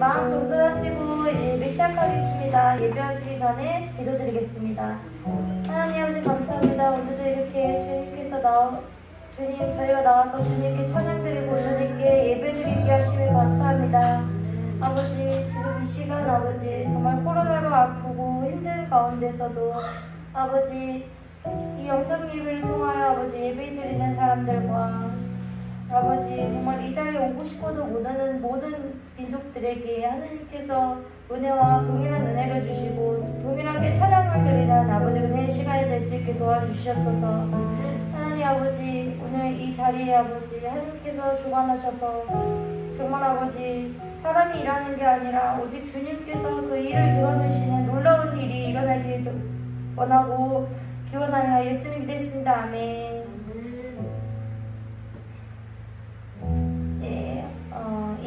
마음 정돈하시고 예배 시작하겠습니다. 예배하시기 전에 기도드리겠습니다. 하나님 아버지 감사합니다. 오늘도 이렇게 주님께서 주님 저희가 나와서 주님께 찬양드리고 주님께 예배드리게 하심에 감사합니다. 아버지 지금 이 시간 아버지 정말 코로나로 아프고 힘든 가운데서도 아버지 이 영상 예배를 통하여 아버지 예배드리는 사람들과 아버지 정말 이 자리에 오고 싶어도 못하는 모든 민족들에게 하나님께서 은혜와 동일한 은혜를 주시고 동일하게 찬양을 드리는 아버지 은혜의 시간이 될 수 있게 도와주시옵소서. 하나님 아버지 오늘 이 자리에 아버지 하나님께서 주관하셔서 정말 아버지 사람이 일하는 게 아니라 오직 주님께서 그 일을 드러내시는 놀라운 일이 일어나길 원하고 기원하며 예수님 믿겠습니다. 아멘.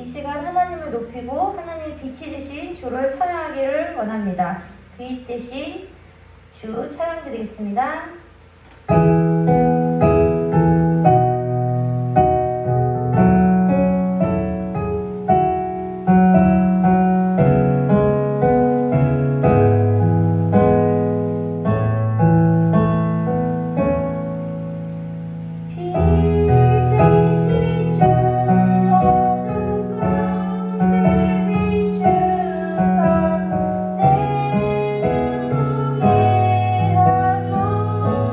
이 시간 하나님을 높이고 하나님의 빛이 되신 주를 찬양하기를 원합니다. 빛 대신 주 찬양드리겠습니다. 주사 내 눈 보게 하소서.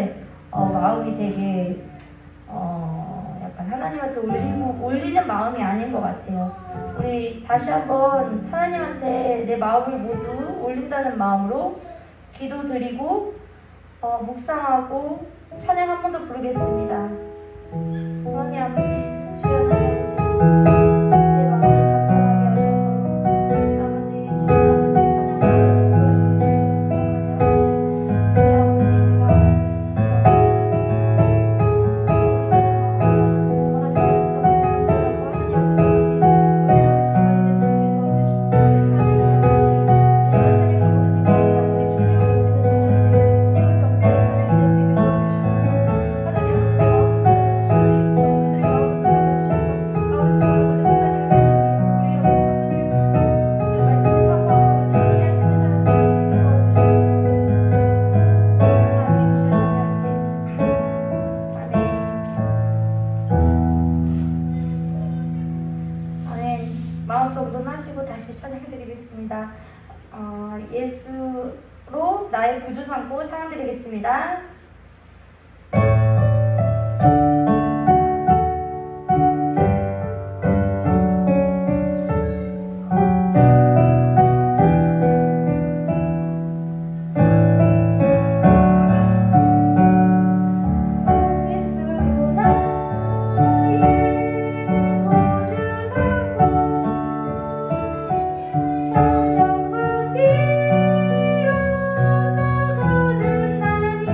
때 마음이 되게 약간 하나님한테 올리는 마음이 아닌 것 같아요. 우리 다시 한번 하나님한테 내 마음을 모두 올린다는 마음으로 기도드리고 묵상하고 찬양 한 번 더 부르겠습니다. 하나님 아버지, 주여 하나님 아버지, 내 마음을 잠잠하게 하셔서 아버지, 주여 아버지, 찬양을 아버지 인도하시기를 감사합니다. 주여 아버지, 내가 아버지, 주여 아버지, 정말 하나님 앞에서 아버지 잠잠하고 하나님 앞에서 아버지 은혜로운 시간이 될 수 있게 도와주시옵소서. 내 찬양이 아버지, 내가 찬양을 부르는 게 아니라 아버지 주님을 높이는 찬양이 되고 주님을 경배하는 찬양이 될 수 있게 도와주시옵소서. 하나님 아버지, 내 마음을 붙잡아주시고 우리 성도들의 마음을 붙잡아주셔서 아버지, 정말 아버지 목사님의 말씀이 우리 아버지 성도들 그 말씀을 사모하고 아버지 정리할 수 있는 사람이 될 수 있게 도와주시옵소서. 아멘. 주여 하나님 아버지, 아멘. 아멘. 마음 정돈하시고 다시 찬양해드리겠습니다. 예수로 나의 구주 삼고 찬양드리겠습니다. 예수로 나의 구주 삼고 성령과 비로소 거듭나니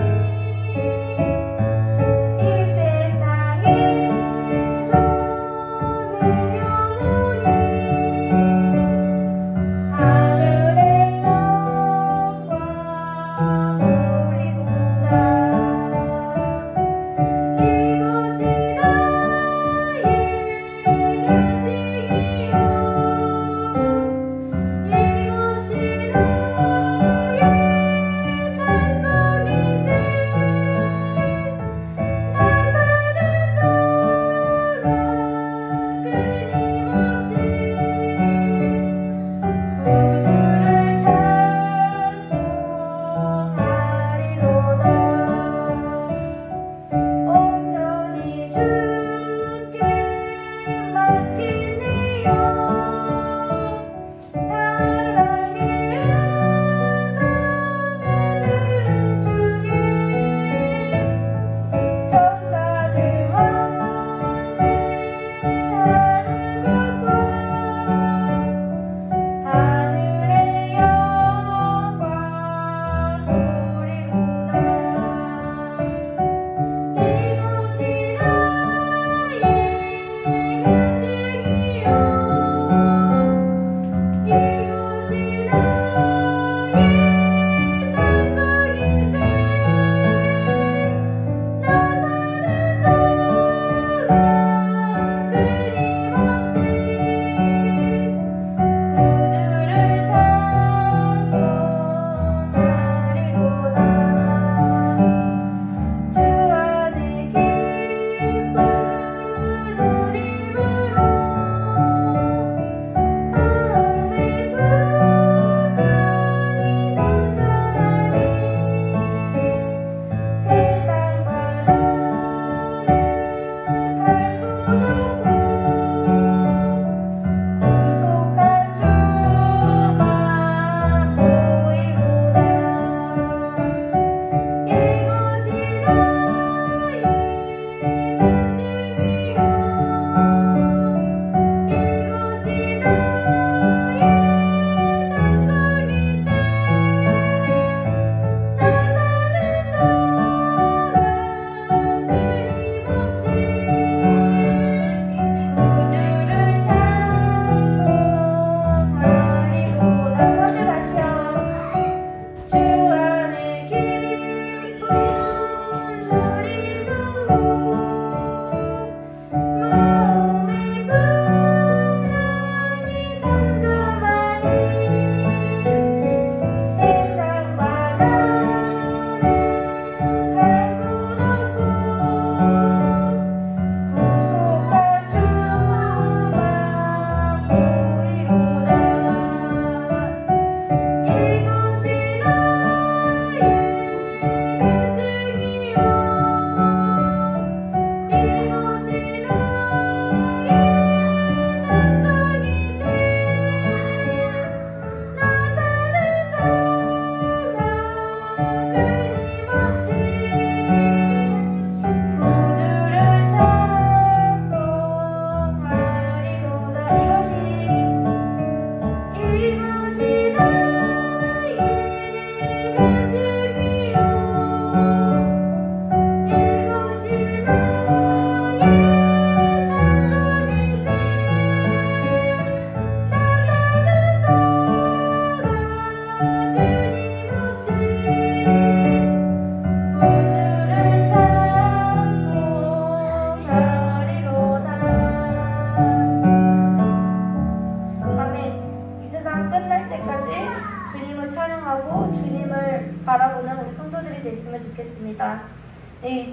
네,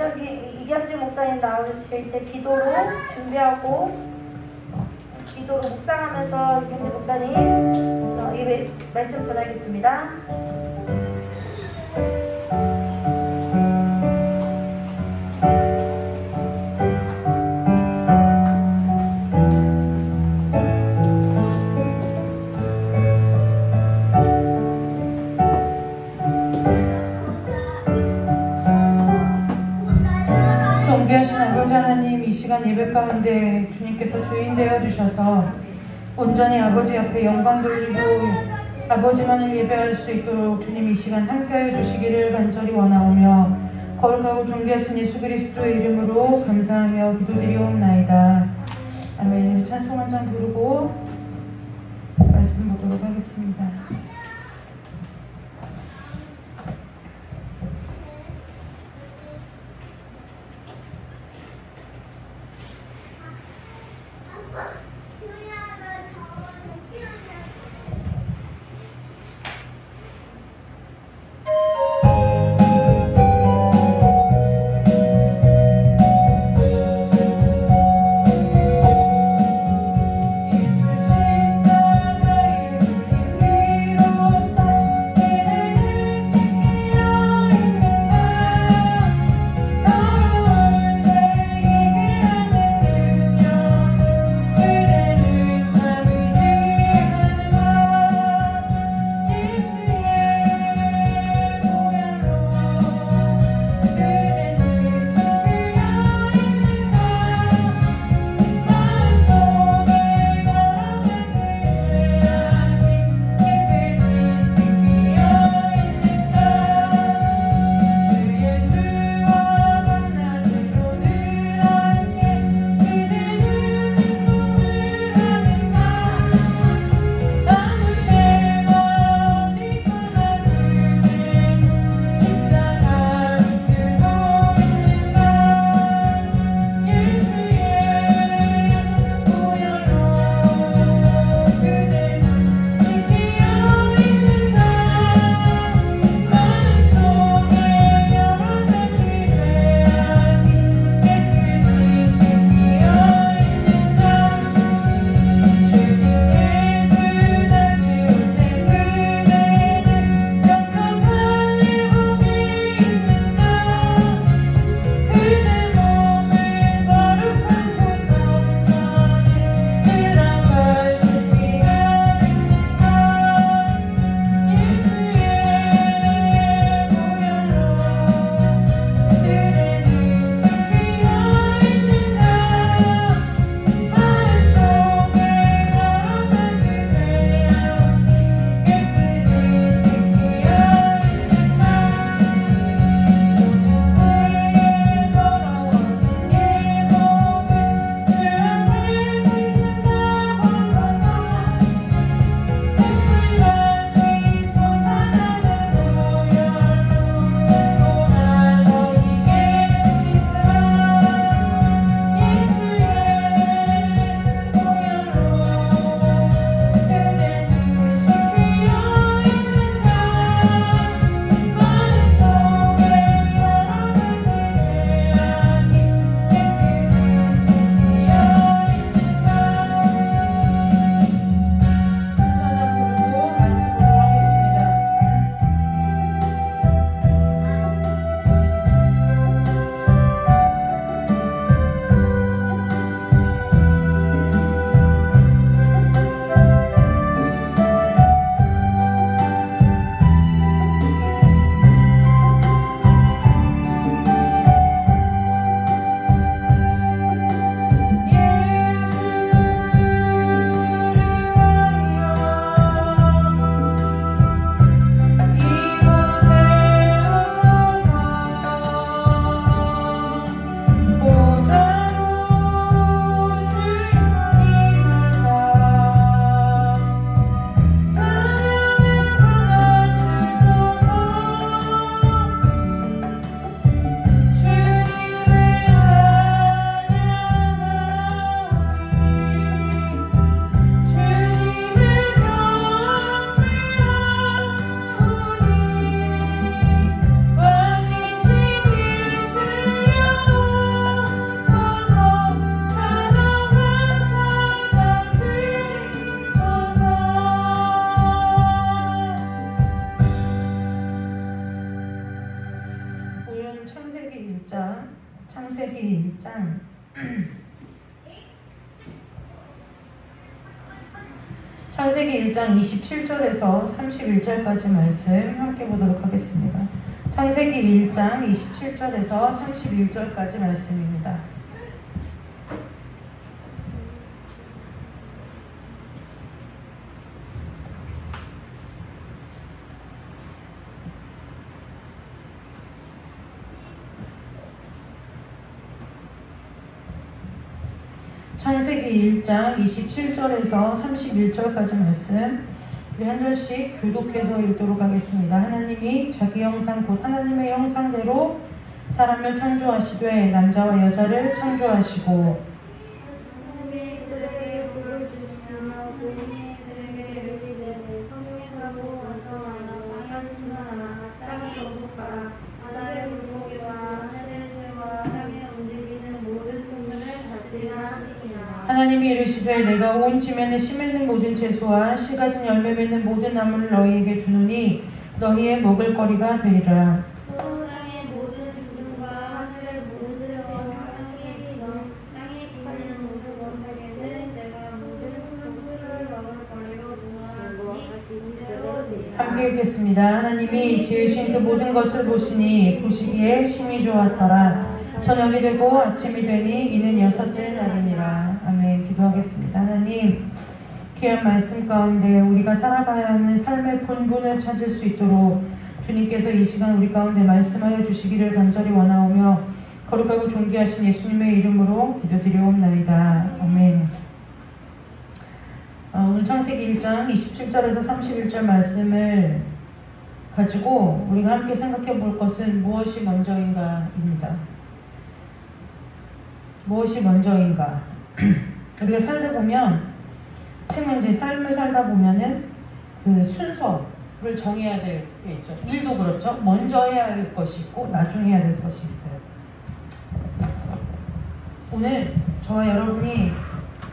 이경진 목사님 나오실 때 기도로 준비하고 기도로 묵상하면서 이경진 목사님 이 말씀 전하겠습니다. 존귀하신 아버지 하나님, 이 시간 예배 가운데 주님께서 주인 되어 주셔서 온전히 아버지 앞에 영광 돌리고 아버지만을 예배할 수 있도록 주님 이 시간 함께하여 주시기를 간절히 원하오며 거룩하고 존귀하신 예수 그리스도의 이름으로 감사하며 기도드리옵나이다. 아멘. 찬송 한 장 부르고 말씀 보도록 하겠습니다. 예수 십자가의 불 창세기 1장 창세기 1장 27절에서 31절까지 말씀 함께 보도록 하겠습니다. 창세기 1장 27절에서 31절까지 말씀입니다. 창세기 1장 27절에서 31절까지 말씀 우리 한 절씩 교독해서 읽도록 하겠습니다. 하나님이 자기 형상 곧 하나님의 형상대로 사람을 창조하시되 남자와 여자를 창조하시고 하나님이 그들에게 복을 주시며 본인이 그들에게 이르시되 성령하고 원성하여 땅을 충만하라 땅을 정복하라 바다의 물고기와 하늘의 새와 땅에 움직이는 모든 생물을 다스리라 하시니라. 하나님이 이르시되 내가 온 지면에 씨 맺는 모든 채소와 씨 가진 열매 맺는 모든 나무를 너희에게 주노니 너희의 먹을 거리가 되리라. 또 땅의 모든 주름과 하늘의 모든 새와 땅에 기는 모든 원석에는 내가 모든 풀을 먹을 거리로 주문하시니 이대로 되리라. 함께 읽겠습니다. 하나님이 지으신 그 모든 것을 보시니 보시기에 심히 좋았더라. 저녁이 되고 아침이 되니 이는 여섯째 날이니라. 아멘. 기도하겠습니다. 하나님, 귀한 말씀 가운데 우리가 살아가야 하는 삶의 본분을 찾을 수 있도록 주님께서 이 시간 우리 가운데 말씀하여 주시기를 간절히 원하오며 거룩하고 존귀하신 예수님의 이름으로 기도드리옵나이다. 아멘. 오늘 창세기 1장 27절에서 31절 말씀을 가지고 우리가 함께 생각해 볼 것은 무엇이 먼저인가입니다. 무엇이 먼저인가? 우리가 살다 보면 세 문제 삶을 살다 보면은 그 순서를 정해야 될 게 있죠. 일도 그렇죠. 먼저 해야 할 것이 있고 나중에 해야 될 것이 있어요. 오늘 저와 여러분이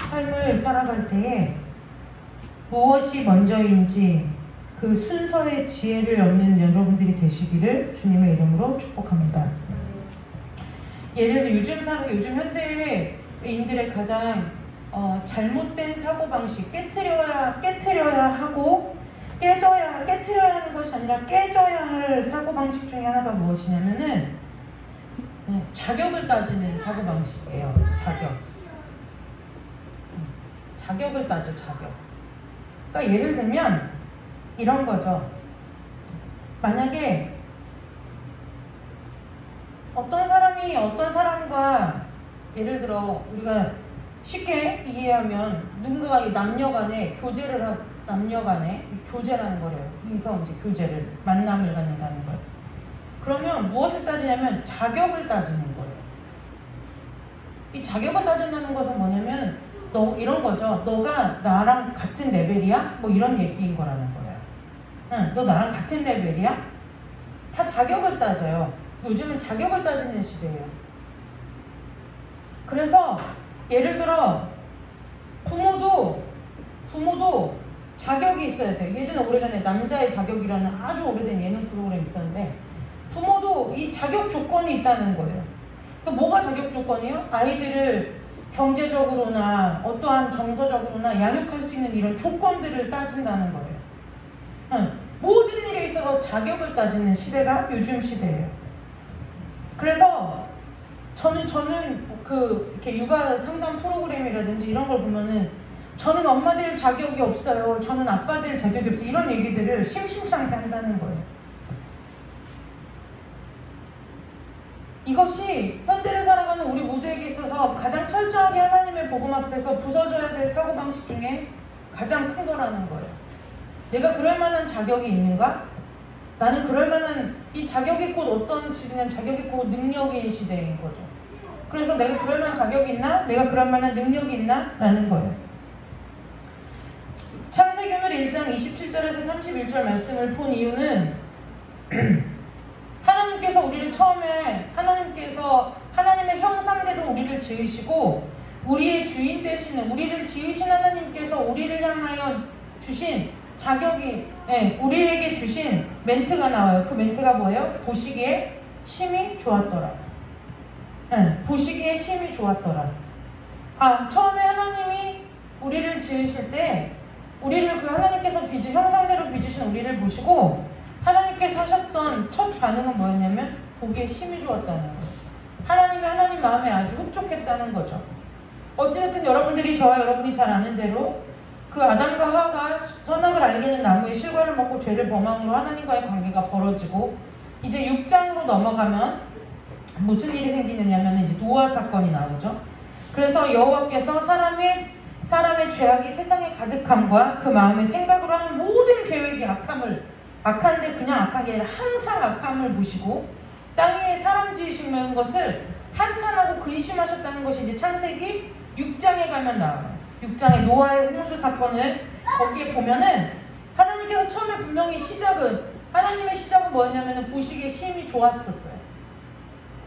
삶을 살아갈 때에 무엇이 먼저인지 그 순서의 지혜를 얻는 여러분들이 되시기를 주님의 이름으로 축복합니다. 예를 들어 요즘 현대인들의 가장 잘못된 사고방식, 깨트려야 하고 깨트려야 하는 것이 아니라 깨져야 할 사고방식 중에 하나가 무엇이냐면은 자격을 따지는 사고방식이에요. 자격을 따져, 자격. 그러니까 예를 들면 이런 거죠. 만약에 어떤 사람이 어떤 사람과 예를 들어 우리가 쉽게 이해하면 누군가가 남녀간에 교제라는 거래요. 여기서 이제 교제를 만남을 갖는다는 거예요. 그러면 무엇을 따지냐면 자격을 따지는 거예요. 이 자격을 따진다는 것은 뭐냐면 이런 거죠. 너가 나랑 같은 레벨이야? 뭐 이런 얘기인 거라는 거예요. 응, 너 나랑 같은 레벨이야? 다 자격을 따져요. 요즘은 자격을 따지는 시대예요. 그래서 예를 들어 부모도 자격이 있어야 돼요. 예전에 오래전에 남자의 자격이라는 아주 오래된 예능 프로그램이 있었는데 부모도 이 자격 조건이 있다는 거예요. 뭐가 자격 조건이에요? 아이들을 경제적으로나 어떠한 정서적으로나 양육할 수 있는 이런 조건들을 따진다는 거예요. 모든 일에 있어서 자격을 따지는 시대가 요즘 시대예요. 그래서 저는 이렇게 육아 상담 프로그램이라든지 이런 걸 보면은 저는 엄마 될 자격이 없어요. 저는 아빠 될 자격이 없어요. 이런 얘기들을 심심찮게 한다는 거예요. 이것이 현대를 살아가는 우리 모두에게 있어서 가장 철저하게 하나님의 복음 앞에서 부서져야 될 사고방식 중에 가장 큰 거라는 거예요. 내가 그럴 만한 자격이 있는가? 나는 그럴 만한 이 자격이 곧 어떤 시대냐면 자격이 곧 능력인 시대인 거죠. 그래서 내가 그럴 만한 자격이 있나? 내가 그럴 만한 능력이 있나? 라는 거예요. 창세기 1장 27절에서 31절 말씀을 본 이유는 하나님께서 우리를 처음에 하나님의 형상대로 우리를 지으시고 우리의 주인 되시는 우리를 지으신 하나님께서 우리를 향하여 주신 자격이 우리에게 주신 멘트가 나와요. 그 멘트가 뭐예요? 보시기에 심히 좋았더라. 보시기에 심히 좋았더라. 처음에 하나님이 우리를 지으실 때 우리를 그 하나님께서 형상대로 빚으신 우리를 보시고 하나님께서 하셨던 첫 반응은 뭐였냐면 보기에 심히 좋았다는 거예요. 하나님 마음에 아주 흡족했다는 거죠. 어찌됐든 여러분들이 저와 여러분이 잘 아는 대로 그 아담과 하와가 선악을 알게 된 나무의 실과를 먹고 죄를 범함으로 하나님과의 관계가 벌어지고 이제 6장으로 넘어가면 무슨 일이 생기느냐면 이제 노아 사건이 나오죠. 그래서 여호와께서 사람의 죄악이 세상에 가득함과 그 마음의 생각으로 하는 모든 계획이 악한데 그냥 악한 게 아니라 항상 악함을 보시고 땅 위에 사람 지으시는 것을 한탄하고 근심하셨다는 것이 이제 창세기 6장에 가면 나와요. 6장의 노아의 홍수 사건을 거기에 보면은 하나님께서 처음에 분명히 하나님의 시작은 뭐였냐면은 보시기에 심히 좋았었어요.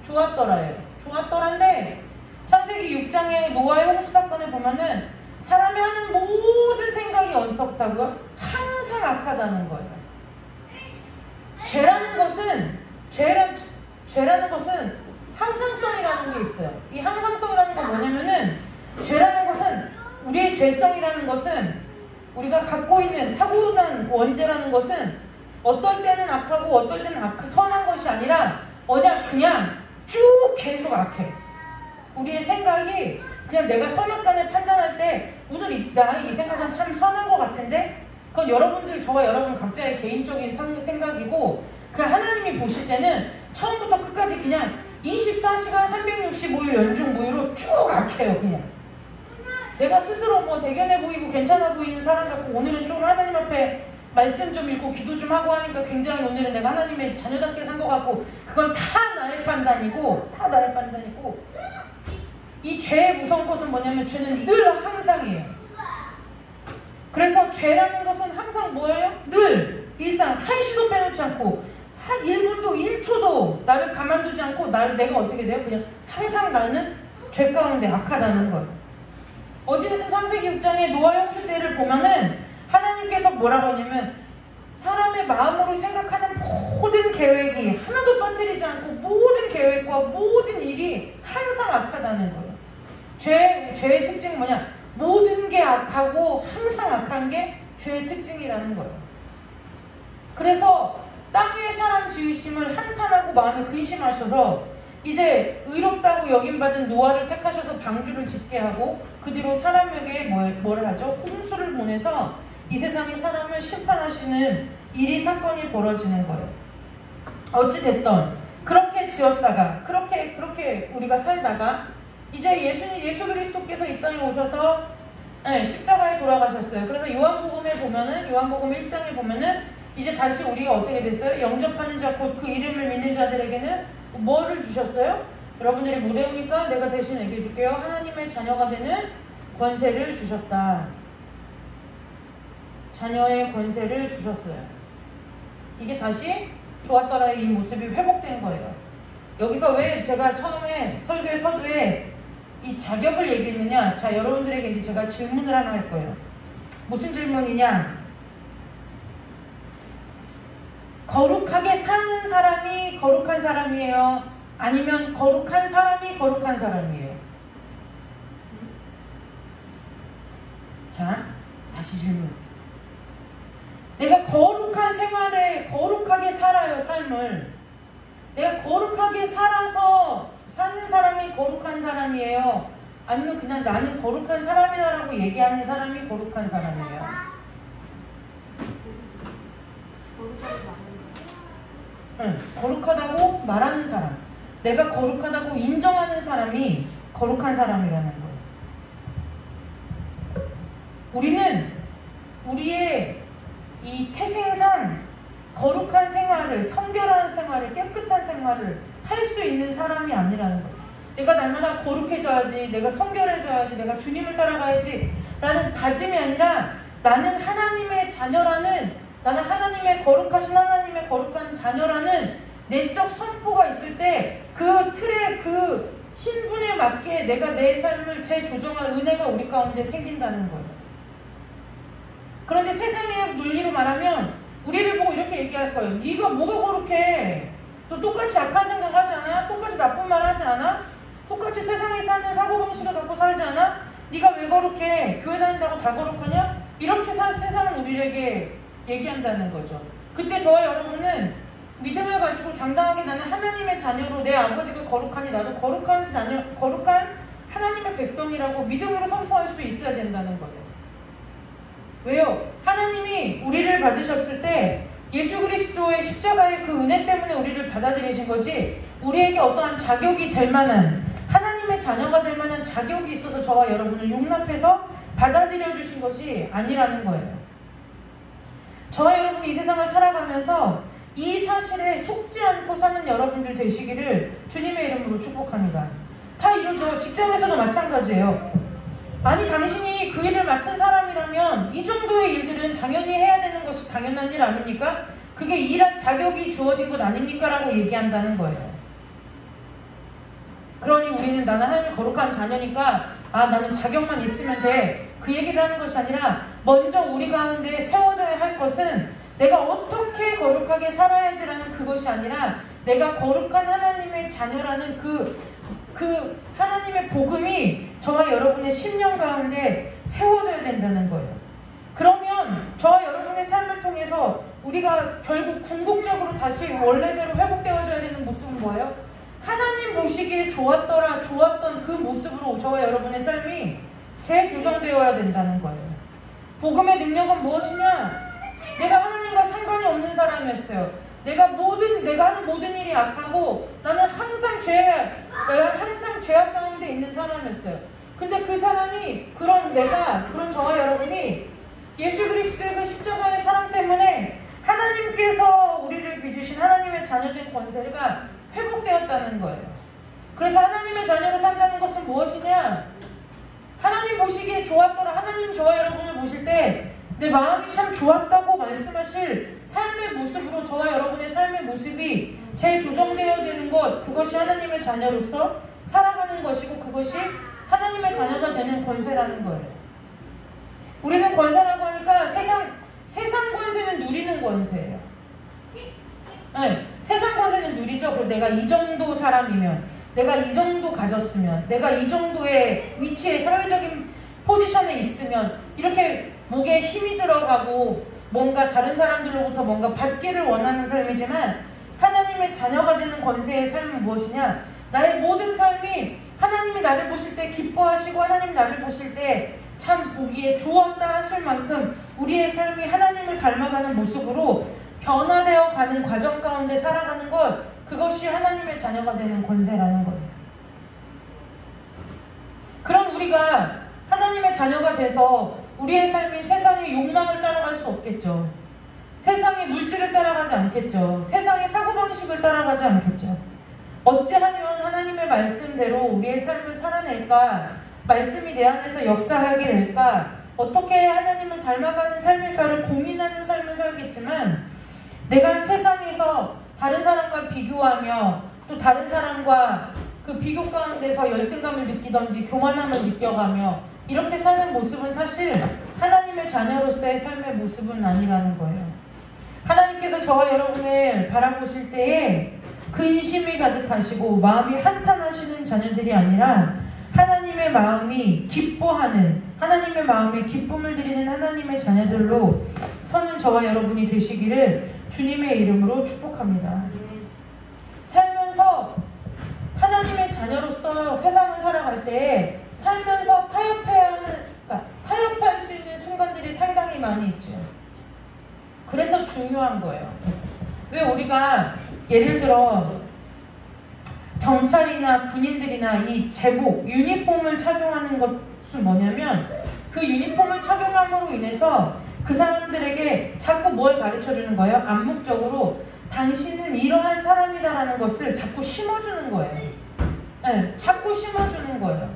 좋았더라예요. 좋았더란데 창세기 6장의 노아의 홍수 사건을 보면은 사람이 하는 모든 생각이 어떻다고요? 항상 악하다는 거예요. 죄라는 것은 항상성이라는 게 있어요. 이 항상성이라는 건 뭐냐면은 죄라는 것은 우리의 죄성이라는 것은 우리가 갖고 있는 타고난 원죄라는 것은 어떨 때는 악하고 어떨 때는 선한 것이 아니라 그냥 쭉 계속 악해. 우리의 생각이 그냥 내가 선악간을 판단할 때 오늘 이 생각은 참 선한 것 같은데 그건 저와 여러분 각자의 개인적인 생각이고 하나님이 보실 때는 처음부터 끝까지 그냥 24시간 365일 연중 무휴로 쭉 악해요. 그냥 내가 스스로 대견해 보이고 괜찮아 보이는 사람 같고 오늘은 좀 하나님 앞에 말씀 좀 읽고 기도 좀 하고 하니까 굉장히 오늘은 내가 하나님의 자녀답게 산 것 같고 그건 다 나의 판단이고 이 죄의 무서운 것은 뭐냐면 죄는 늘 항상이에요. 그래서 죄라는 것은 항상 뭐예요? 늘 일상 한시도 빼놓지 않고 한 1분도 1초도 나를 가만두지 않고 내가 어떻게 돼요? 그냥 항상 나는 죄 가운데 악하다는 거예요. 어찌됐든 창세기 6장의 노아 홍수 때를 보면은 하나님께서 뭐라고 하냐면 사람의 마음으로 생각하는 모든 계획이 하나도 빠뜨리지 않고 모든 계획과 모든 일이 항상 악하다는 거예요. 죄의 특징은 뭐냐? 모든 게 악하고 항상 악한 게 죄의 특징이라는 거예요. 그래서 땅 위에 사람 지으심을 한탄하고 마음에 근심하셔서 이제 의롭다고 여김받은 노아를 택하셔서 방주를 짓게 하고 그 뒤로 사람에게 뭐를 하죠? 홍수를 보내서 이 세상의 사람을 심판하시는 사건이 벌어지는 거예요. 어찌됐든 그렇게 지었다가 그렇게 우리가 살다가 이제 예수 그리스도께서 이 땅에 오셔서 십자가에 돌아가셨어요. 그래서 요한복음 1장에 보면은 이제 다시 우리가 어떻게 됐어요? 영접하는 자 곧 그 이름을 믿는 자들에게는 뭐를 주셨어요? 여러분들이 못 외우니까 내가 대신 얘기해 줄게요. 하나님의 자녀가 되는 권세를 주셨다. 자녀의 권세를 주셨어요. 이게 다시 좋았더라의 이 모습이 회복된 거예요. 여기서 왜 제가 처음에 설교의 서두에 이 자격을 얘기했느냐? 자, 여러분들에게 이제 제가 질문을 하나 할 거예요. 무슨 질문이냐? 거룩하게 사는 사람이 거룩한 사람이에요? 아니면 거룩한 사람이 거룩한 사람이에요? 자, 다시 질문. 내가 거룩한 생활에 거룩하게 살아요, 삶을. 내가 거룩하게 살아서 사는 사람이 거룩한 사람이에요? 아니면 그냥 나는 거룩한 사람이라고 얘기하는 사람이 거룩한 사람이에요? 거룩하다고 말하는 사람, 내가 거룩하다고 인정하는 사람이 거룩한 사람이라는 거예요. 우리는 우리의 이 태생상 거룩한 생활을, 성결한 생활을, 깨끗한 생활을 할 수 있는 사람이 아니라는 거예요. 내가 날마다 거룩해져야지, 내가 성결해져야지, 내가 주님을 따라가야지 라는 다짐이 아니라 나는 하나님의 자녀라는, 나는 하나님의 거룩하신 하나님의 거룩한 자녀라는 내적 선포가 있을 때 그 틀에, 그 신분에 맞게 내가 내 삶을 재조정할 은혜가 우리 가운데 생긴다는 거예요. 그런데 세상의 논리로 말하면 우리를 보고 이렇게 얘기할 거예요. 네가 뭐가 거룩해? 너 똑같이 악한 생각 하지 않아? 똑같이 나쁜 말 하지 않아? 똑같이 거룩한 사고방식을 갖고 살지 않아? 네가 왜 거룩해? 교회 다닌다고 다 거룩하냐? 이렇게 세상은 우리에게 얘기한다는 거죠. 그때 저와 여러분은 믿음을 가지고 장당하게 나는 하나님의 자녀로 내 아버지가 거룩하니 나도 거룩한 하나님의 백성이라고 믿음으로 선포할 수 있어야 된다는 거예요. 왜요? 하나님이 우리를 받으셨을 때 예수 그리스도의 십자가의 그 은혜 때문에 우리를 받아들이신 거지 우리에게 어떠한 자격이 될 만한 하나님의 자녀가 될 만한 자격이 있어서 저와 여러분을 용납해서 받아들여 주신 것이 아니라는 거예요. 저와 여러분이 이 세상을 살아가면서 이 사실에 속지 않고 사는 여러분들 되시기를 주님의 이름으로 축복합니다. 다 이러죠. 직장에서도 마찬가지예요. 아니 당신이 그 일을 맡은 사람이라면 이 정도의 일들은 당연히 해야 되는 것이 당연한 일 아닙니까? 그게 일할 자격이 주어진 것 아닙니까? 라고 얘기한다는 거예요. 그러니 우리는 나는 하나님 거룩한 자녀니까 나는 자격만 있으면 돼. 그 얘기를 하는 것이 아니라 먼저 우리 가운데 세워져야 할 것은 내가 어떻게 거룩하게 살아야지라는 그것이 아니라 내가 거룩한 하나님의 자녀라는 그 하나님의 복음이 저와 여러분의 심령 가운데 세워져야 된다는 거예요. 그러면 저와 여러분의 삶을 통해서 우리가 결국 궁극적으로 다시 원래대로 회복되어져야 되는 모습은 뭐예요? 하나님 보시기에 좋았던 그 모습으로 저와 여러분의 삶이 재조정되어야 된다는 거예요. 복음의 능력은 무엇이냐? 내가 하나님과 상관이 없는 사람이었어요. 내가 하는 모든 일이 악하고 나는 항상 죄악 가운데 있는 사람이었어요. 근데 그 사람이 그런 저와 여러분이 예수 그리스도의 그 십자가의 사랑 때문에 하나님께서 우리를 빚으신 하나님의 자녀된 권세가 회복되었다는 거예요. 그래서 하나님의 자녀로 산다는 것은 무엇이냐? 하나님 보시기에 좋았더라. 하나님 저와 여러분을 보실 때 내 마음이 참 좋았다고 말씀하실 삶의 모습으로 저와 여러분의 삶의 모습이 재조정되어야 되는 것, 그것이 하나님의 자녀로서 살아가는 것이고 그것이 하나님의 자녀가 되는 권세라는 거예요. 우리는 권세라고 하니까 세상 권세는 누리는 권세예요. 네, 세상 권세는 누리죠. 그리고 내가 이 정도 사람이면, 내가 이 정도 가졌으면, 내가 이 정도의 위치에 사회적인 포지션에 있으면 이렇게 목에 힘이 들어가고 뭔가 다른 사람들로부터 뭔가 받기를 원하는 삶이지만 하나님의 자녀가 되는 권세의 삶은 무엇이냐? 나의 모든 삶이 하나님이 나를 보실 때 기뻐하시고 하나님 나를 보실 때 참 보기에 좋았다 하실 만큼 우리의 삶이 하나님을 닮아가는 모습으로 변화되어 가는 과정 가운데 살아가는 것, 그것이 하나님의 자녀가 되는 권세라는 거예요. 그럼 우리가 하나님의 자녀가 돼서 우리의 삶이 세상의 욕망을 따라갈 수 없겠죠. 세상의 물질을 따라가지 않겠죠. 세상의 사고방식을 따라가지 않겠죠. 어찌하면 하나님의 말씀대로 우리의 삶을 살아낼까? 말씀이 내 안에서 역사하게 될까? 어떻게 하나님을 닮아가는 삶일까를 고민하는 삶을 살겠지만 내가 세상에서 다른 사람과 비교하며 또 다른 사람과 그 비교 가운데서 열등감을 느끼던지 교만함을 느껴가며 이렇게 사는 모습은 사실 하나님의 자녀로서의 삶의 모습은 아니라는 거예요. 하나님께서 저와 여러분을 바라보실 때에 근심이 가득하시고 마음이 한탄하시는 자녀들이 아니라 하나님의 마음이 기뻐하는, 하나님의 마음에 기쁨을 드리는 하나님의 자녀들로 서는 저와 여러분이 되시기를 주님의 이름으로 축복합니다. 살면서 하나님의 자녀로서 세상을 살아갈 때 살면서 타협할 수 있는 순간들이 상당히 많이 있죠. 그래서 중요한 거예요. 왜 우리가 예를 들어 경찰이나 군인들이나 이 제복, 유니폼을 착용하는 것은 뭐냐면 그 유니폼을 착용함으로 인해서 그 사람들에게 자꾸 뭘 가르쳐주는 거예요? 암묵적으로 당신은 이러한 사람이다라는 것을 자꾸 심어주는 거예요. 네, 자꾸 심어주는 거예요.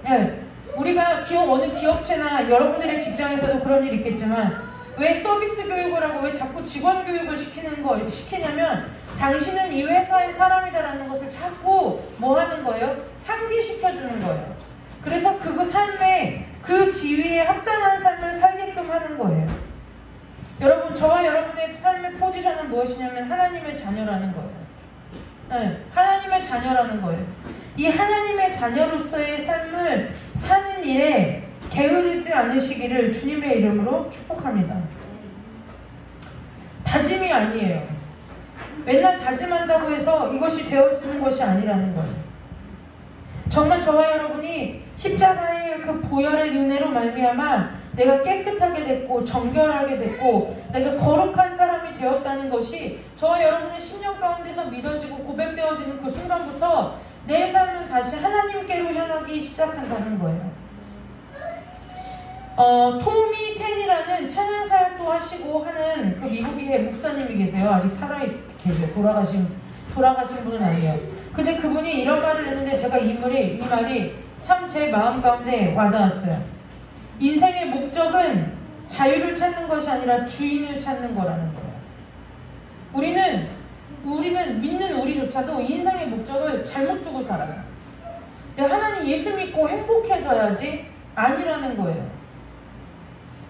네, 우리가 어느 기업체나 여러분들의 직장에서도 그런 일이 있겠지만 왜 서비스 교육을 하고 왜 자꾸 직원 교육을 시키냐면 당신은 이 회사의 사람이다라는 것을 자꾸 뭐 하는 거예요? 상기시켜주는 거예요. 그래서 그 삶에 그 지위에 합당한 삶을 살게끔 하는 거예요. 여러분, 저와 여러분의 삶의 포지션은 무엇이냐면 하나님의 자녀라는 거예요. 네, 하나님의 자녀라는 거예요. 이 하나님의 자녀로서의 삶을 사는 일에 게으르지 않으시기를 주님의 이름으로 축복합니다. 다짐이 아니에요. 맨날 다짐한다고 해서 이것이 되어지는 것이 아니라는 거예요. 정말 저와 여러분이 십자가의 그 보혈의 은혜로 말미암아 내가 깨끗하게 됐고 정결하게 됐고 내가 거룩한 사람이 되었다는 것이 저와 여러분의 심령 가운데서 믿어지고 고백되어지는 그 순간부터 내 삶은 다시 하나님께로 향하기 시작한다는 거예요. 토미 텐이라는 찬양 사역도 하시고 하는 그 미국의 목사님이 계세요. 아직 계세요. 돌아가신 분은 아니에요. 근데 그분이 이런 말을 했는데 제가 이 말이 참 제 마음 가운데 와닿았어요. 인생의 목적은 자유를 찾는 것이 아니라 주인을 찾는 거라는 거예요. 우리는 믿는 우리조차도 인생의 목적을 잘못 두고 살아요. 내가 하나님 예수 믿고 행복해져야지 아니라는 거예요.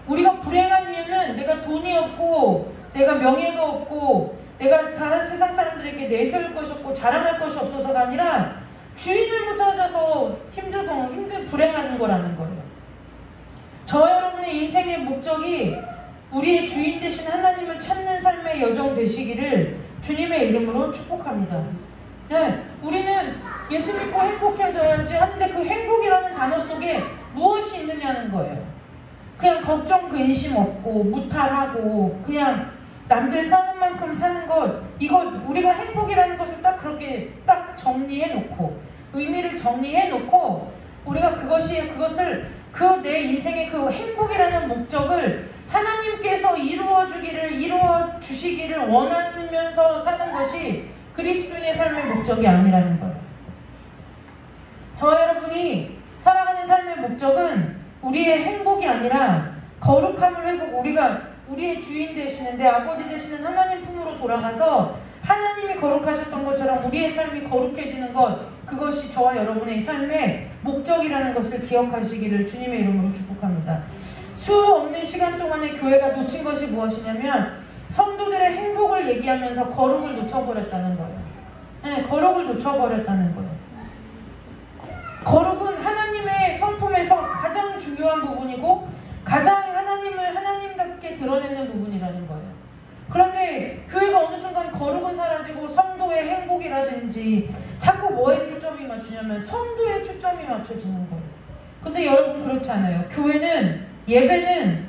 우리가 불행한 이유는 내가 돈이 없고 내가 명예가 없고 내가 세상 사람들에게 내세울 것이 없고 자랑할 것이 없어서가 아니라 주인을 못 찾아서 불행한 거라는 거예요. 저와 여러분의 인생의 목적이 우리의 주인 되신 하나님을 찾는 삶의 여정 되시기를 주님의 이름으로 축복합니다. 네, 우리는 예수 믿고 행복해져야지 하는데 그 행복이라는 단어 속에 무엇이 있느냐는 거예요. 그냥 걱정 근심 없고 무탈하고 그냥 남들 사는 만큼 사는 것, 우리가 행복이라는 것을 딱 그렇게 딱 정리해 놓고 의미를 정리해 놓고 우리가 그것을 내 인생의 그 행복이라는 목적을 하나님께서 이루어 주시기를 원하면서 사는 것이 그리스도인의 삶의 목적이 아니라는 거예요. 저와 여러분이 살아가는 삶의 목적은 우리의 행복이 아니라 거룩함을 회복, 우리의 주인 되시는데 아버지 되시는 하나님 품으로 돌아가서 하나님이 거룩하셨던 것처럼 우리의 삶이 거룩해지는 것, 그것이 저와 여러분의 삶의 목적이라는 것을 기억하시기를 주님의 이름으로 축복합니다. 수 없는 시간 동안에 교회가 놓친 것이 무엇이냐면 성도들의 행복을 얘기하면서 거룩을 놓쳐버렸다는 거예요. 네, 거룩을 놓쳐버렸다는 거예요. 거룩은 하나님의 성품에서 가장 중요한 부분이고 가장 하나님을 하나님답게 드러내는 부분이라는 거예요. 그런데 교회가 어느 순간 거룩은 사라지고 성도의 행복이라든지 자꾸 뭐에 초점이 맞추냐면 성도에 초점이 맞춰지는 거예요. 근데 여러분 그렇지 않아요. 예배는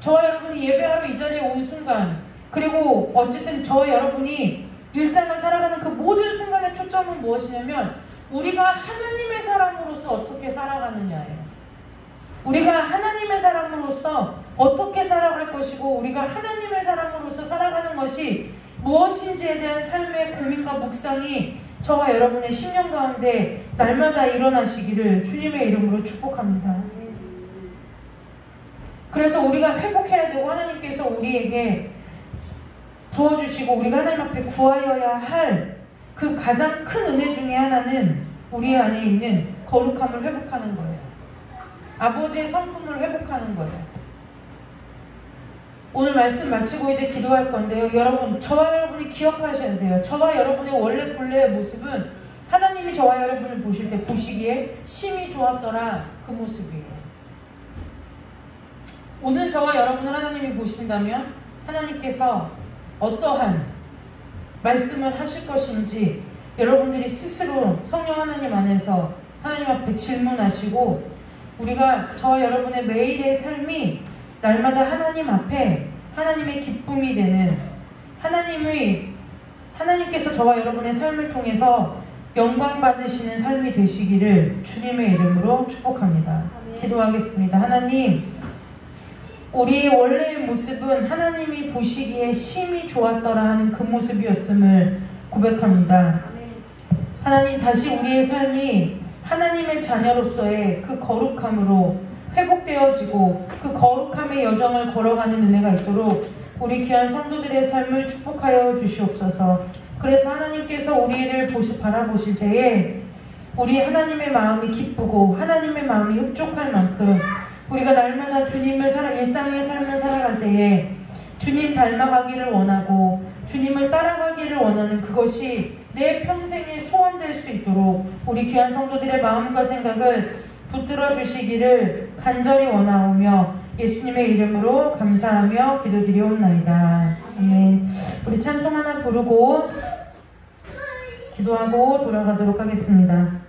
저와 여러분이 예배하러 이 자리에 온 순간, 그리고 어쨌든 저와 여러분이 일상을 살아가는 그 모든 순간의 초점은 무엇이냐면 우리가 하나님의 사람으로서 어떻게 살아가느냐예요. 우리가 하나님의 사람으로서 어떻게 살아갈 것이고 우리가 하나님의 사람으로서 살아가는 것이 무엇인지에 대한 삶의 고민과 묵상이 저와 여러분의 심령 가운데 날마다 일어나시기를 주님의 이름으로 축복합니다. 그래서 우리가 회복해야 되고 하나님께서 우리에게 부어주시고 우리가 하나님 앞에 구하여야 할 그 가장 큰 은혜 중에 하나는 우리 안에 있는 거룩함을 회복하는 거예요. 아버지의 성품을 회복하는 거예요. 오늘 말씀 마치고 이제 기도할 건데요. 여러분, 저와 여러분이 기억하셔야 돼요. 저와 여러분의 원래 본래의 모습은 하나님이 저와 여러분을 보실 때 보시기에 심히 좋았더라, 그 모습이에요. 오늘 저와 여러분을 하나님이 보신다면 하나님께서 어떠한 말씀을 하실 것인지 여러분들이 스스로 성령 하나님 안에서 하나님 앞에 질문하시고 우리가 저와 여러분의 매일의 삶이 날마다 하나님 앞에 하나님의 기쁨이 되는 하나님께서 저와 여러분의 삶을 통해서 영광 받으시는 삶이 되시기를 주님의 이름으로 축복합니다. 기도하겠습니다. 하나님, 우리의 원래의 모습은 하나님이 보시기에 심히 좋았더라 하는 그 모습이었음을 고백합니다. 하나님, 다시 우리의 삶이 하나님의 자녀로서의 그 거룩함으로 회복되어지고 그 거룩함의 여정을 걸어가는 은혜가 있도록 우리 귀한 성도들의 삶을 축복하여 주시옵소서. 그래서 하나님께서 우리를 바라보실 때에 우리 하나님의 마음이 기쁘고 하나님의 마음이 흡족할 만큼 우리가 날마다 주님을 일상의 삶을 살아갈 때에 주님 닮아가기를 원하고 주님을 따라가기를 원하는 그것이 내 평생의 소원될 수 있도록 우리 귀한 성도들의 마음과 생각을 붙들어 주시기를 간절히 원하오며 예수님의 이름으로 감사하며 기도드리옵나이다. 아멘. 우리 찬송 하나 부르고 기도하고 돌아가도록 하겠습니다.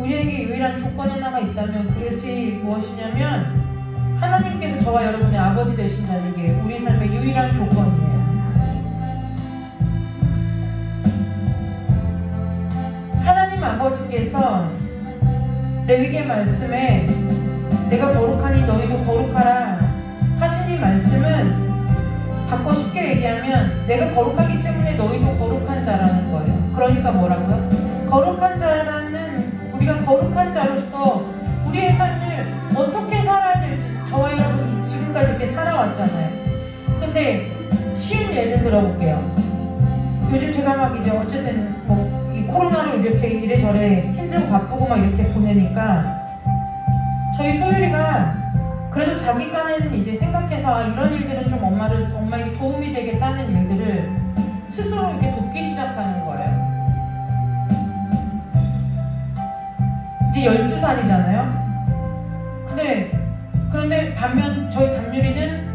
우리에게 유일한 조건이 하나가 있다면 그것이 무엇이냐면 하나님께서 저와 여러분의 아버지 되신다는 게 우리 삶의 유일한 조건이에요. 하나님 아버지께서 레위기 말씀에 내가 거룩하니 너희도 거룩하라 하신 이 말씀은 바꿔 쉽게 얘기하면 내가 거룩하기 때문에 너희도 거룩한 자라는 거예요. 그러니까 뭐라고요? 거룩한 자라는, 우리가 거룩한 자로서 우리의 삶을 어떻게 살아야 될지 저와 여러분이 지금까지 이렇게 살아왔잖아요. 근데 쉬운 예를 들어볼게요. 요즘 제가 막 이제 어쨌든 뭐 이 코로나로 이렇게 이래저래 힘들고 바쁘고 막 이렇게 보내니까 저희 소율이가 그래도 자기가는 이제 생각해서 이런 일들은 좀 엄마에게 도움이 되겠다는 일들을 스스로 이렇게 돕기 시작하고 이제 12살이잖아요. 그런데 반면 저희 담유리는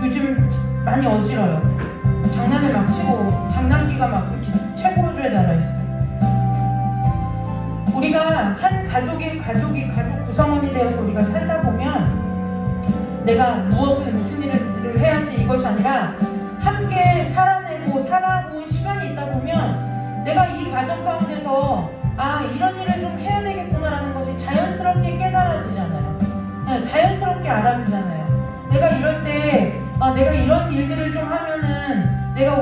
요즘 많이 어지러요. 장난을 막 치고 장난기가 막 이렇게 최고조에 달아있어요. 우리가 한 가족 구성원이 되어서 우리가 살다 보면 내가 무슨 일을 해야지 이것이 아니라 함께 살아본 시간이 있다 보면 내가 이 가정 가운데서 이런 일을 좀 해야 되겠구나라는 것이 자연스럽게 깨달아지잖아요. 자연스럽게 알아지잖아요. 내가 이럴 때 내가 이런 일들을 좀 하면은 내가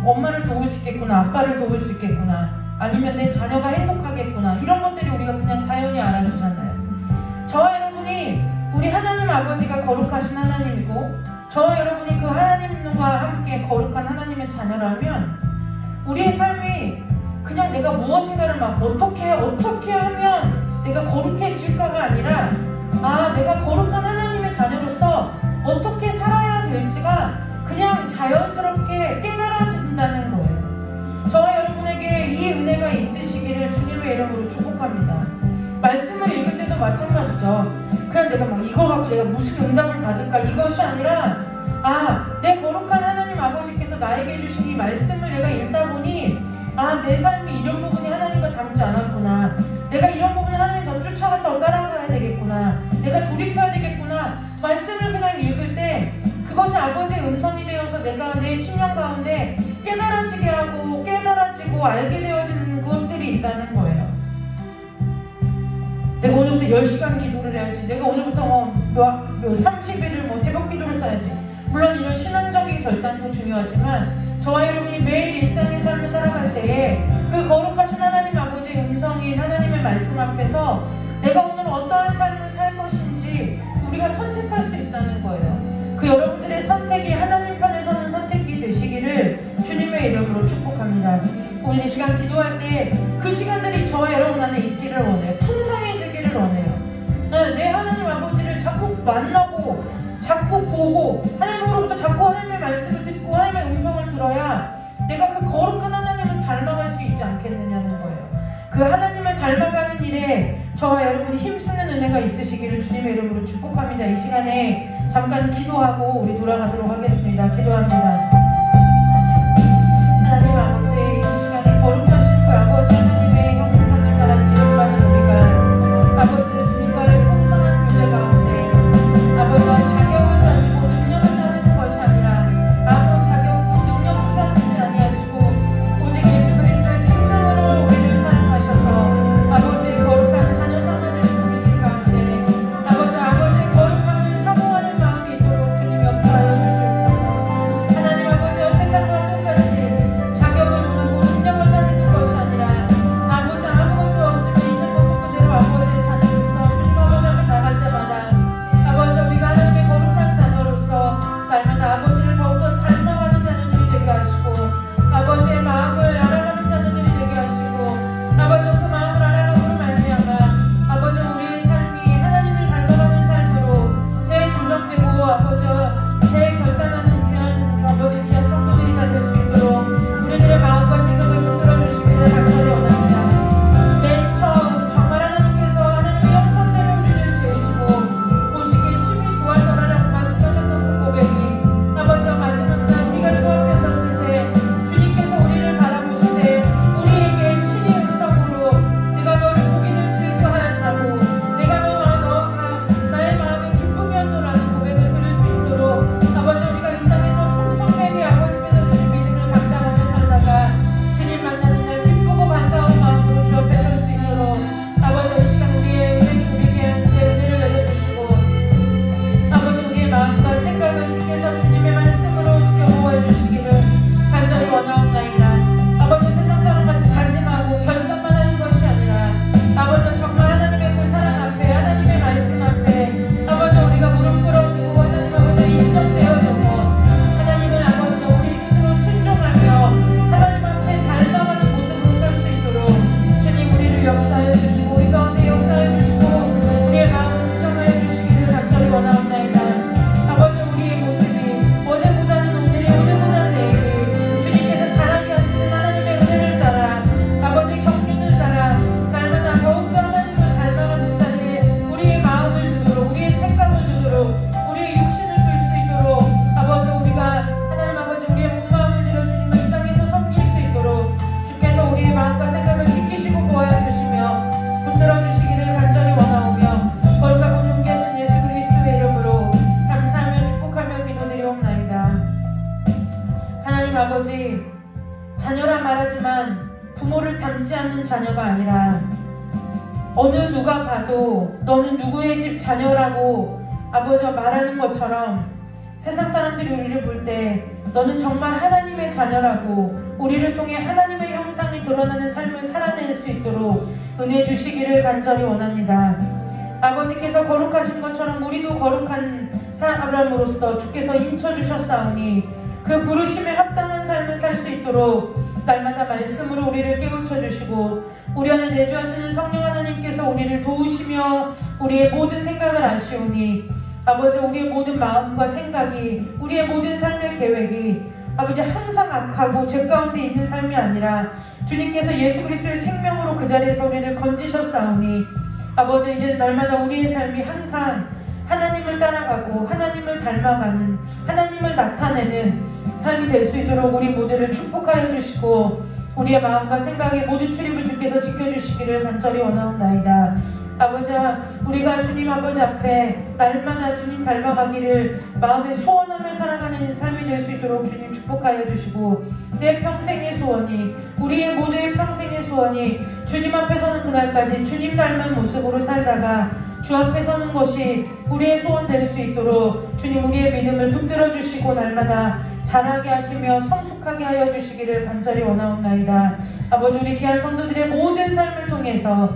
엄마를 도울 수 있겠구나, 아빠를 도울 수 있겠구나, 아니면 내 자녀가 행복하겠구나, 이런 것들이 우리가 그냥 자연히 알아지잖아요. 저와 여러분이 우리 하나님 아버지가 거룩하신 하나님이고 저와 여러분이 그 하나님과 함께 거룩한 하나님의 자녀라면 우리의 삶이 그냥 내가 무엇인가를 막 어떻게 하면 내가 거룩해질까가 아니라 내가 거룩한 하나님의 자녀로서 어떻게 살아야 될지가 그냥 자연스럽게 깨달아진다는 거예요. 저와 여러분에게 이 은혜가 있으시기를 주님의 이름으로 축복합니다. 말씀을 읽을 때도 마찬가지죠. 그냥 내가 막 이거 갖고 내가 무슨 응답을 받을까 이것이 아니라 내 거룩한 하나님 아버지께서 나에게 주신 이 말씀을 내가 읽다 보니 내 삶이 이런 부분이 하나님과 닮지 않았구나, 내가 이런 부분을 하나님 더 쫓아갔다 따라가야 되겠구나, 내가 돌이켜야 되겠구나. 말씀을 그냥 읽을 때 그것이 아버지의 음성이 되어서 내가 내 심령 가운데 깨달아지게 하고 깨달아지고 알게 되어지는 것들이 있다는 거예요. 내가 오늘부터 10시간 기도를 해야지, 내가 오늘부터 30일을 새벽 기도를 써야지. 물론 이런 신앙적인 결단도 중요하지만 저와 여러분이 매일 일상의 삶을 살아갈 때에 그 거룩하신 하나님 아버지의 음성인 하나님의 말씀 앞에서 내가 오늘 어떠한 삶을 살 것인지 우리가 선택할 수 있다는 거예요. 그 여러분들의 선택이 하나님 편에 서는 선택이 되시기를 주님의 이름으로 축복합니다. 오늘 이 시간 기도할 때 그 시간들이 저와 여러분 안에 있기를 원해요. 풍성해지기를 원해요. 내 하나님 아버지를 자꾸 만나고 자꾸 보고 하나님으로부터 자꾸 하나님의 말씀을 듣고 하나님의 음성을 들어야 내가 그 거룩한 하나님을 닮아갈 수 있지 않겠느냐는 거예요. 그 하나님을 닮아가는 일에 저와 여러분이 힘쓰는 은혜가 있으시기를 주님의 이름으로 축복합니다. 이 시간에 잠깐 기도하고 우리 돌아가도록 하겠습니다. 기도합니다. 하나님 아버지, 이 시간에 거룩하신 그 아버지 하나님의 형상을 따라 지금까지 우리가 아버지 주님과의 풍성한 교제 가운데 아버지와 자격을 가지고 능력을 따르는 것이 아니라 아무 자격도 능력도 따르지 아니하시고 오직 예수 그리스도의 생명으로 우리를 사랑하셔서 아버지의 거룩한 자녀 삼아주신 우리들 가운데 아버지의 거룩함을 사모하는 마음이 있도록 주님 역사하여 주시옵소서. 하나님 하나님 아버지, 자녀라 말하지만 부모를 닮지 않는 자녀가 아니라 어느 누가 봐도 너는 누구의 집 자녀라고 아버지가 말하는 것처럼 세상 사람들이 우리를 볼 때 너는 정말 하나님의 자녀라고 우리를 통해 하나님의 형상이 드러나는 삶을 살아낼 수 있도록 은혜 주시기를 간절히 원합니다. 아버지께서 거룩하신 것처럼 우리도 거룩한 사람으로서 주께서 인쳐주셨사오니 그 부르심에 합당한 삶을 살 수 있도록 날마다 말씀으로 우리를 깨우쳐 주시고 우리 안에 내주하시는 성령 하나님께서 우리를 도우시며 우리의 모든 생각을 아시오니 아버지, 우리의 모든 마음과 생각이, 우리의 모든 삶의 계획이 아버지 항상 악하고 죄 가운데 있는 삶이 아니라 주님께서 예수 그리스도의 생명으로 그 자리에서 우리를 건지셨사오니 아버지, 이제 날마다 우리의 삶이 항상 하나님을 따라가고 하나님을 닮아가는, 하나님을 나타내는 삶이 될 수 있도록 우리 모두를 축복하여 주시고 우리의 마음과 생각의 모든 출입을 주께서 지켜주시기를 간절히 원하옵나이다. 아버지, 우리가 주님 아버지 앞에 날마다 주님 닮아가기를 마음에 소원하며 살아가는 삶이 될 수 있도록 주님 축복하여 주시고 내 평생의 소원이, 우리의 모두의 평생의 소원이 주님 앞에 서는 그날까지 주님 닮은 모습으로 살다가 주 앞에 서는 것이 우리의 소원 될 수 있도록 주님 우리의 믿음을 붙들어 주시고 날마다 자라게 하시며 성숙하게 하여 주시기를 간절히 원하옵나이다. 아버지, 우리 귀한 성도들의 모든 삶을 통해서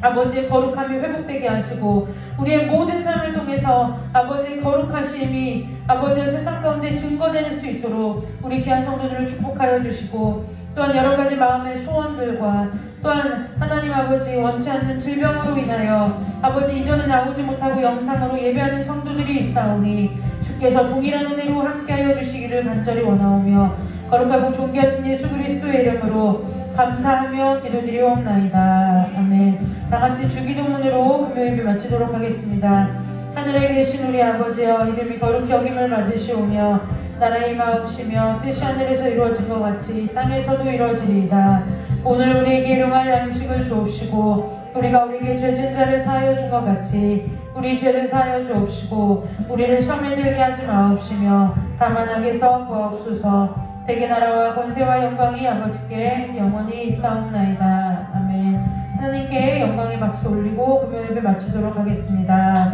아버지의 거룩함이 회복되게 하시고 우리의 모든 삶을 통해서 아버지의 거룩하심이 아버지의 세상 가운데 증거될 수 있도록 우리 귀한 성도들을 축복하여 주시고 또한 여러가지 마음의 소원들과 또한 하나님 아버지 원치 않는 질병으로 인하여 아버지 이전에 나오지 못하고 영상으로 예배하는 성도들이 있사오니 주께서 동일한 은혜로 함께하여 주시기를 간절히 원하오며 거룩하고 존귀하신 예수 그리스도의 이름으로 감사하며 기도드리옵나이다. 아멘. 다같이 주기도문으로 금요일을 마치도록 하겠습니다. 하늘에 계신 우리 아버지여, 이름이 거룩히 여김을 받으시오며 나라의 임하옵시며 뜻이 하늘에서 이루어진 것 같이 땅에서도 이루어지리이다. 오늘 우리에게 일용할 양식을 주옵시고 우리가 우리에게 죄진 자를 사하여 준 것 같이 우리 죄를 사하여 주옵시고 우리를 시험에 들게 하지 마옵시며 다만 악에서 구하옵소서. 대개 나라와 권세와 영광이 아버지께 영원히 있사옵나이다. 아멘. 하나님께 영광의 박수 올리고 금요 예배 마치도록 하겠습니다.